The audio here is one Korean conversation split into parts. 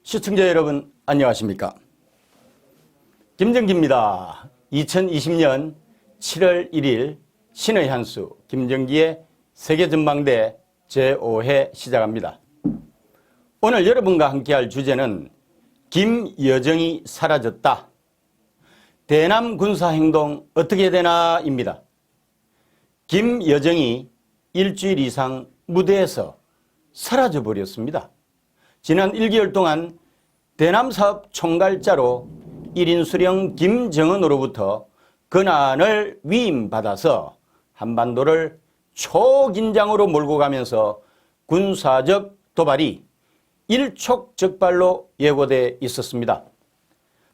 시청자 여러분 안녕하십니까? 김정기입니다. 2020년 7월 1일 신의 한수 김정기의 세계전망대 제5회 시작합니다. 오늘 여러분과 함께할 주제는 김여정이 사라졌다. 대남 군사행동 어떻게 되나 입니다. 김여정이 일주일 이상 무대에서 사라져 버렸습니다. 지난 1개월 동안 대남사업 총괄자로 1인 수령 김정은으로부터 권한을 위임받아서 한반도를 초긴장으로 몰고 가면서 군사적 도발이 일촉즉발로 예고돼 있었습니다.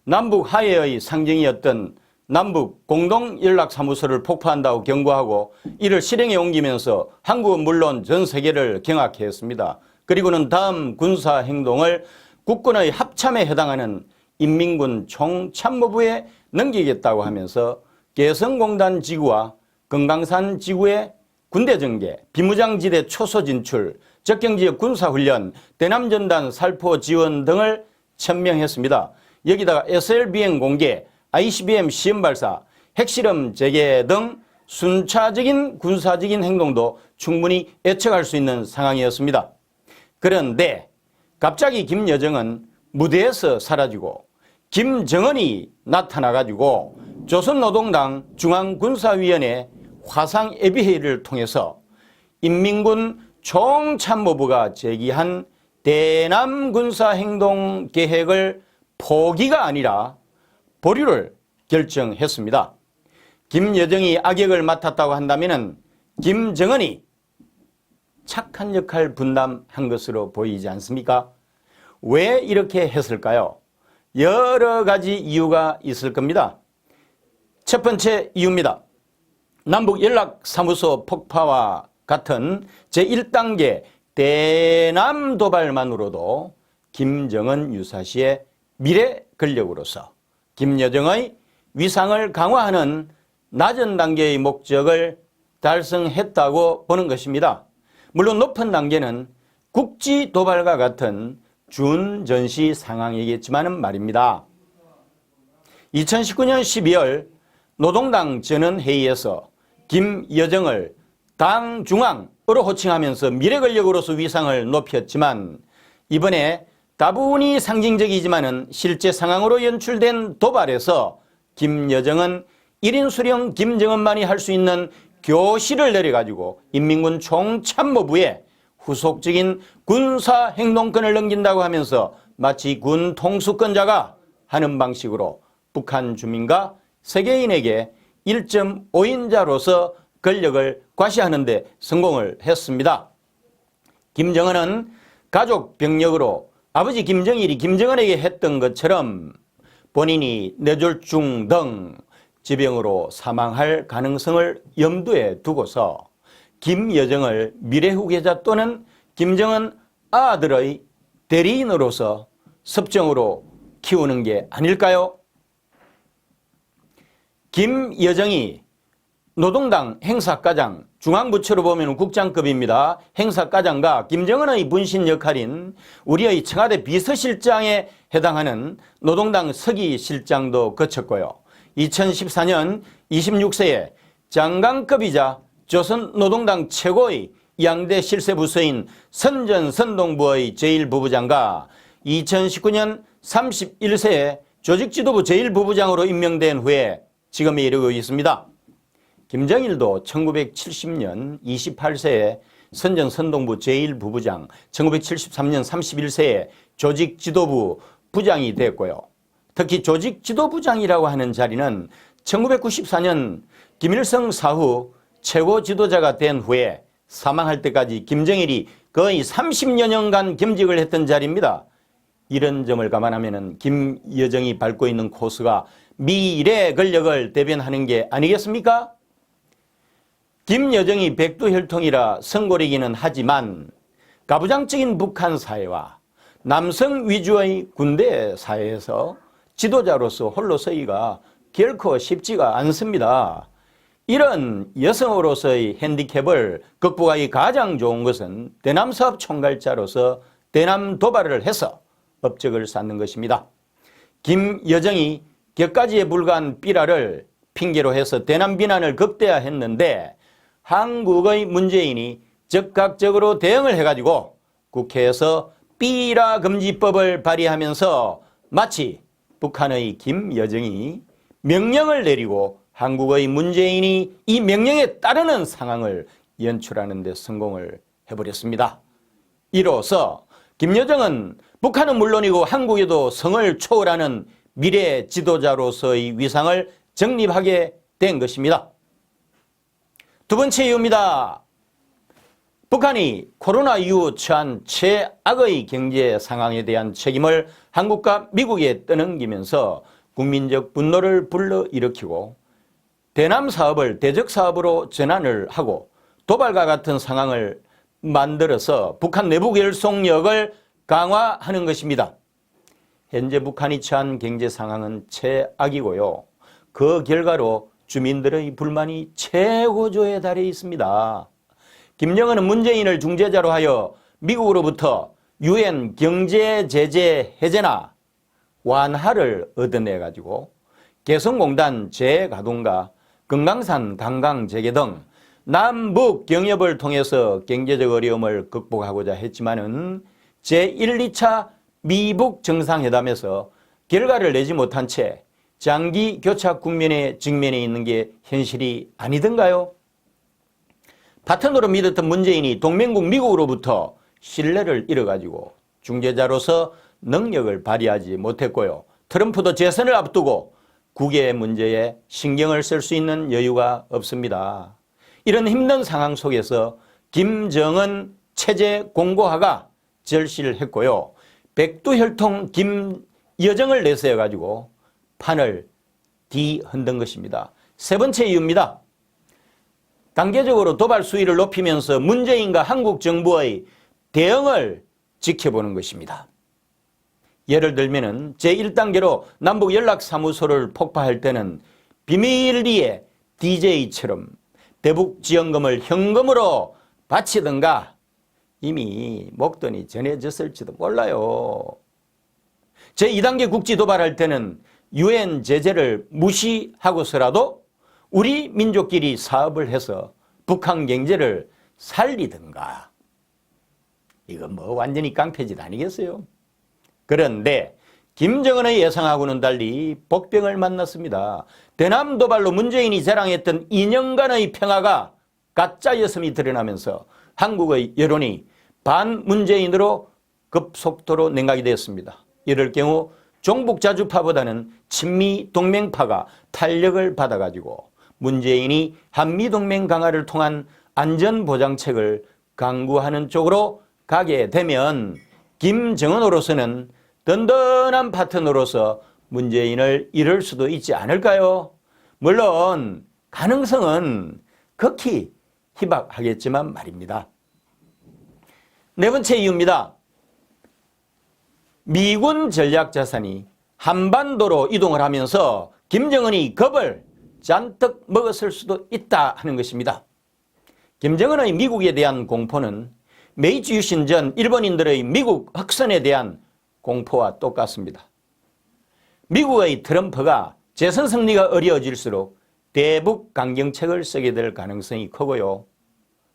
남북 화해의 상징이었던 남북 공동연락사무소를 폭파한다고 경고하고 이를 실행에 옮기면서 한국은 물론 전 세계를 경악해 했습니다. 그리고는 다음 군사행동을 국군의 합참에 해당하는 인민군 총참모부에 넘기겠다고 하면서 개성공단 지구와 금강산 지구의 군대전개, 비무장지대 초소 진출, 적경지역 군사훈련, 대남전단 살포 지원 등을 천명했습니다. 여기다가 SLBM 공개, ICBM 시험발사, 핵실험 재개 등 순차적인 군사적인 행동도 충분히 예측할 수 있는 상황이었습니다. 그런데 갑자기 김여정은 무대에서 사라지고 김정은이 나타나가지고 조선노동당 중앙군사위원회 화상예비회의를 통해서 인민군 총참모부가 제기한 대남군사행동 계획을 포기가 아니라 보류를 결정했습니다. 김여정이 악역을 맡았다고 한다면 김정은이 착한 역할 분담한 것으로 보이지 않습니까? 왜 이렇게 했을까요? 여러 가지 이유가 있을 겁니다. 첫 번째 이유입니다. 남북연락사무소 폭파와 같은 제1단계 대남 도발만으로도 김정은 유사시의 미래 권력으로서 김여정의 위상을 강화하는 낮은 단계의 목적을 달성했다고 보는 것입니다. 물론 높은 단계는 국지 도발과 같은 준전시 상황이겠지만 말입니다. 2019년 12월 노동당 전원회의에서 김여정을 당 중앙으로 호칭하면서 미래 권력으로서 위상을 높였지만 이번에 다분히 상징적이지만 실제 상황으로 연출된 도발에서 김여정은 1인 수령 김정은만이 할 수 있는 교시를 내려가지고 인민군 총참모부에 후속적인 군사행동권을 넘긴다고 하면서 마치 군 통수권자가 하는 방식으로 북한 주민과 세계인에게 1.5인자로서 권력을 과시하는 데 성공을 했습니다. 김정은은 가족 병력으로 아버지 김정일이 김정은에게 했던 것처럼 본인이 뇌졸중 등 지병으로 사망할 가능성을 염두에 두고서 김여정을 미래 후계자 또는 김정은 아들의 대리인으로서 섭정으로 키우는 게 아닐까요? 김여정이 노동당 행사과장, 중앙부처로 보면 국장급입니다. 행사과장과 김정은의 분신 역할인 우리의 청와대 비서실장에 해당하는 노동당 서기실장도 거쳤고요. 2014년 26세에 장관급이자 조선노동당 최고의 양대 실세부서인 선전선동부의 제1부부장과 2019년 31세에 조직지도부 제1부부장으로 임명된 후에 지금에 이르고 있습니다. 김정일도 1970년 28세에 선전선동부 제1부부장, 1973년 31세에 조직지도부 부장이 됐고요. 특히 조직지도부장이라고 하는 자리는 1994년 김일성 사후 최고 지도자가 된 후에 사망할 때까지 김정일이 거의 30여 년간 겸직을 했던 자리입니다. 이런 점을 감안하면 김여정이 밟고 있는 코스가 미래 권력을 대변하는 게 아니겠습니까? 김여정이 백두혈통이라 성골이기는 하지만 가부장적인 북한 사회와 남성 위주의 군대 사회에서 지도자로서 홀로 서기가 결코 쉽지가 않습니다. 이런 여성으로서의 핸디캡을 극복하기 가장 좋은 것은 대남사업 총괄자로서 대남 도발을 해서 업적을 쌓는 것입니다. 김여정이 격가지에 불과한 삐라를 핑계로 해서 대남 비난을 극대화했는데 한국의 문재인이 적극적으로 대응을 해가지고 국회에서 삐라 금지법을 발의하면서 마치 북한의 김여정이 명령을 내리고 한국의 문재인이 이 명령에 따르는 상황을 연출하는 데 성공을 해버렸습니다. 이로써 김여정은 북한은 물론이고 한국에도 성을 초월하는 미래 지도자로서의 위상을 정립하게 된 것입니다. 두 번째 이유입니다. 북한이 코로나 이후 처한 최악의 경제 상황에 대한 책임을 한국과 미국에 떠넘기면서 국민적 분노를 불러일으키고 대남 사업을 대적 사업으로 전환을 하고 도발과 같은 상황을 만들어서 북한 내부 결속력을 강화하는 것입니다. 현재 북한이 처한 경제 상황은 최악이고요. 그 결과로 주민들의 불만이 최고조에 달해 있습니다. 김정은은 문재인을 중재자로 하여 미국으로부터 유엔 경제 제재 해제나 완화를 얻어내가지고 개성공단 재가동과 금강산 관광 재개 등 남북 경협을 통해서 경제적 어려움을 극복하고자 했지만은 제1, 2차 미북 정상회담에서 결과를 내지 못한 채 장기 교착 국면에 직면해 있는 게 현실이 아니던가요? 파트너로 믿었던 문재인이 동맹국 미국으로부터 신뢰를 잃어가지고 중재자로서 능력을 발휘하지 못했고요. 트럼프도 재선을 앞두고 국외 문제에 신경을 쓸 수 있는 여유가 없습니다. 이런 힘든 상황 속에서 김정은 체제 공고화가 절실을 했고요. 백두혈통 김여정을 내세워가지고 판을 뒤흔든 것입니다. 세 번째 이유입니다. 단계적으로 도발 수위를 높이면서 문재인과 한국 정부의 대응을 지켜보는 것입니다. 예를 들면 제1단계로 남북 연락사무소를 폭파할 때는 비밀리에 DJ처럼 대북 지원금을 현금으로 바치든가 이미 목돈이 전해졌을지도 몰라요. 제2단계 국지 도발할 때는 유엔 제재를 무시하고서라도 우리 민족끼리 사업을 해서 북한 경제를 살리든가. 이건 뭐 완전히 깡패짓 아니겠어요? 그런데 김정은의 예상하고는 달리 복병을 만났습니다. 대남 도발로 문재인이 자랑했던 2년간의 평화가 가짜였음이 드러나면서 한국의 여론이 반문재인으로 급속도로 냉각이 되었습니다. 이럴 경우 종북자주파보다는 친미동맹파가 탄력을 받아가지고 문재인이 한미동맹 강화를 통한 안전보장책을 강구하는 쪽으로 가게 되면 김정은으로서는 든든한 파트너로서 문재인을 잃을 수도 있지 않을까요? 물론 가능성은 극히 희박하겠지만 말입니다. 네 번째 이유입니다. 미군 전략자산이 한반도로 이동을 하면서 김정은이 겁을 잔뜩 먹었을 수도 있다 하는 것입니다. 김정은의 미국에 대한 공포는 메이지 유신 전 일본인들의 미국 흑선에 대한 공포와 똑같습니다. 미국의 트럼프가 재선 승리가 어려워질수록 대북 강경책을 쓰게 될 가능성이 크고요.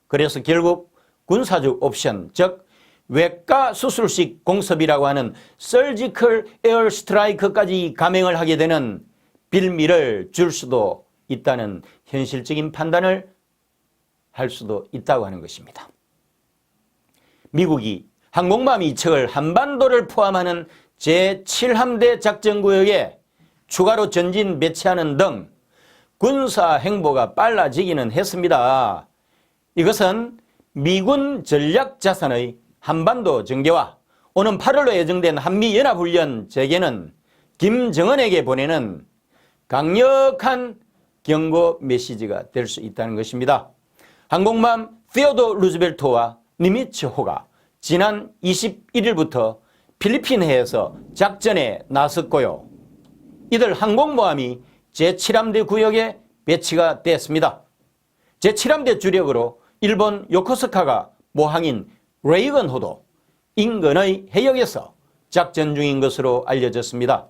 그래서 결국 군사적 옵션, 즉 외과 수술식 공습이라고 하는 서지컬 에어 스트라이크까지 감행을 하게 되는 빌미를 줄 수도 있다는 현실적인 판단을 할 수도 있다고 하는 것입니다. 미국이 항공모함 2척을 한반도를 포함하는 제7함대 작전구역에 추가로 전진 배치하는 등 군사 행보가 빨라지기는 했습니다. 이것은 미군 전략자산의 한반도 전개와 오는 8월로 예정된 한미연합훈련 재개는 김정은에게 보내는 강력한 경고 메시지가 될 수 있다는 것입니다. 항공모함 테오도 루즈벨트와 니미츠 호가 지난 21일부터 필리핀 해에서 작전에 나섰고요. 이들 항공모함이 제7함대 구역에 배치가 됐습니다. 제7함대 주력으로 일본 요코스카가 모항인 레이건호도 인근의 해역에서 작전 중인 것으로 알려졌습니다.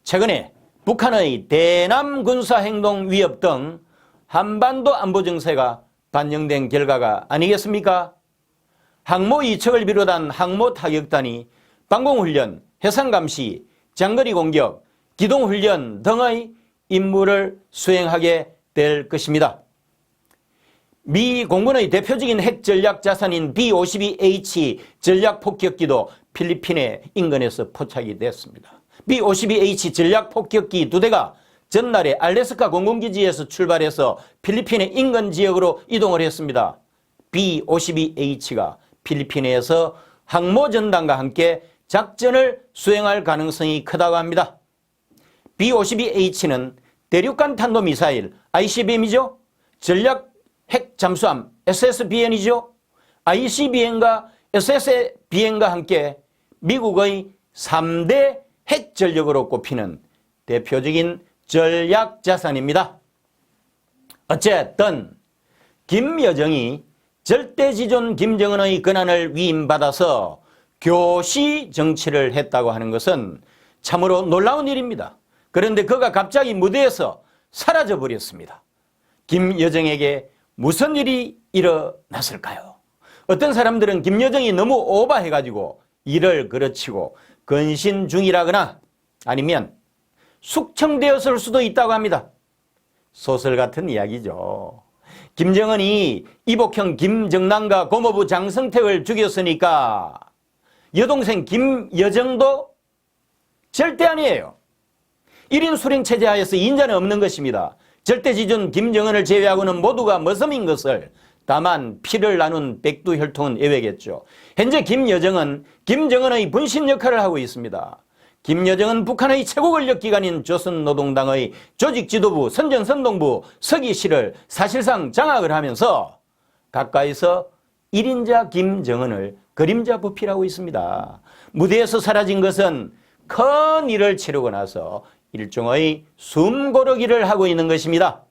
최근에 북한의 대남 군사행동 위협 등 한반도 안보 정세가 반영된 결과가 아니겠습니까? 항모 2척을 비롯한 항모 타격단이 방공훈련, 해상감시, 장거리 공격, 기동훈련 등의 임무를 수행하게 될 것입니다. 미 공군의 대표적인 핵 전략 자산인 B-52H 전략 폭격기도 필리핀의 인근에서 포착이 됐습니다. B-52H 전략 폭격기 2대가 전날에 알래스카 공군기지에서 출발해서 필리핀의 인근 지역으로 이동을 했습니다. B-52H가 필리핀에서 항모전단과 함께 작전을 수행할 가능성이 크다고 합니다. B-52H는 대륙간 탄도미사일 ICBM이죠. 전략 핵 잠수함 SSBN이죠. ICBM과 SSBN과 함께 미국의 3대 핵 전력으로 꼽히는 대표적인 전략 자산입니다. 어쨌든 김여정이 절대지존 김정은의 권한을 위임받아서 교시 정치를 했다고 하는 것은 참으로 놀라운 일입니다. 그런데 그가 갑자기 무대에서 사라져 버렸습니다. 김여정에게 무슨 일이 일어났을까요? 어떤 사람들은 김여정이 너무 오버해가지고 일을 그르치고 근신 중이라거나 아니면 숙청되었을 수도 있다고 합니다. 소설 같은 이야기죠. 김정은이 이복형 김정남과 고모부 장성택을 죽였으니까 여동생 김여정도 절대 아니에요. 1인 수령체제 하에서 인자는 없는 것입니다. 절대지존 김정은을 제외하고는 모두가 머슴인 것을, 다만 피를 나눈 백두혈통은 예외겠죠. 현재 김여정은 김정은의 분신 역할을 하고 있습니다. 김여정은 북한의 최고 권력기관인 조선노동당의 조직지도부 선전선동부 서기실을 사실상 장악을 하면서 가까이서 1인자 김정은을 그림자 부필하고 있습니다. 무대에서 사라진 것은 큰 일을 치르고 나서 일종의 숨고르기를 하고 있는 것입니다.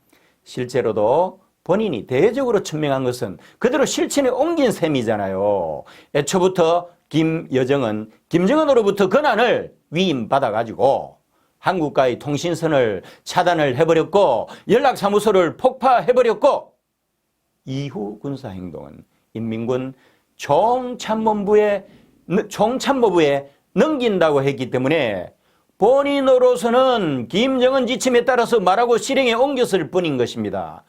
실제로도 본인이 대외적으로 천명한 것은 그대로 실천에 옮긴 셈이잖아요. 애초부터 김여정은 김정은으로부터 권한을 위임받아가지고 한국과의 통신선을 차단을 해버렸고 연락사무소를 폭파해버렸고 이후 군사행동은 인민군 총참모부에 넘긴다고 했기 때문에 본인으로서는 김정은 지침에 따라서 말하고 실행에 옮겼을 뿐인 것입니다.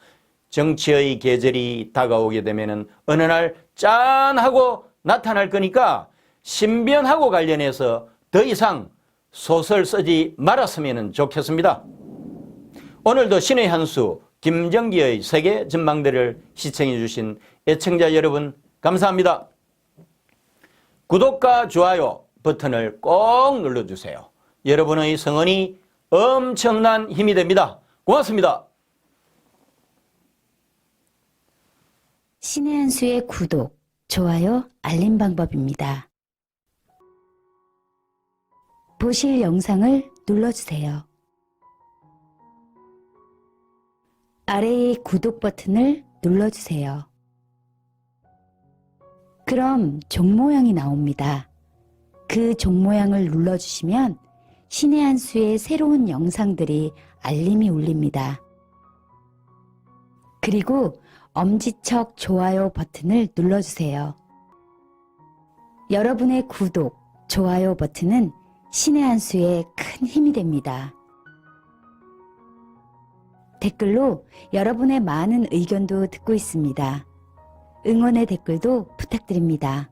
정치의 계절이 다가오게 되면 어느 날 짠하고 나타날 거니까 신변하고 관련해서 더 이상 소설 쓰지 말았으면 좋겠습니다. 오늘도 신의 한 수 김정기의 세계 전망대를 시청해 주신 애청자 여러분 감사합니다. 구독과 좋아요 버튼을 꼭 눌러주세요. 여러분의 성원이 엄청난 힘이 됩니다. 고맙습니다. 신의 한 수의 구독, 좋아요, 알림 방법입니다. 보실 영상을 눌러주세요. 아래의 구독 버튼을 눌러주세요. 그럼 종 모양이 나옵니다. 그 종 모양을 눌러주시면 신의 한 수의 새로운 영상들이 알림이 울립니다. 그리고 엄지척 좋아요 버튼을 눌러주세요. 여러분의 구독, 좋아요 버튼은 신의 한 수에 큰 힘이 됩니다. 댓글로 여러분의 많은 의견도 듣고 있습니다. 응원의 댓글도 부탁드립니다.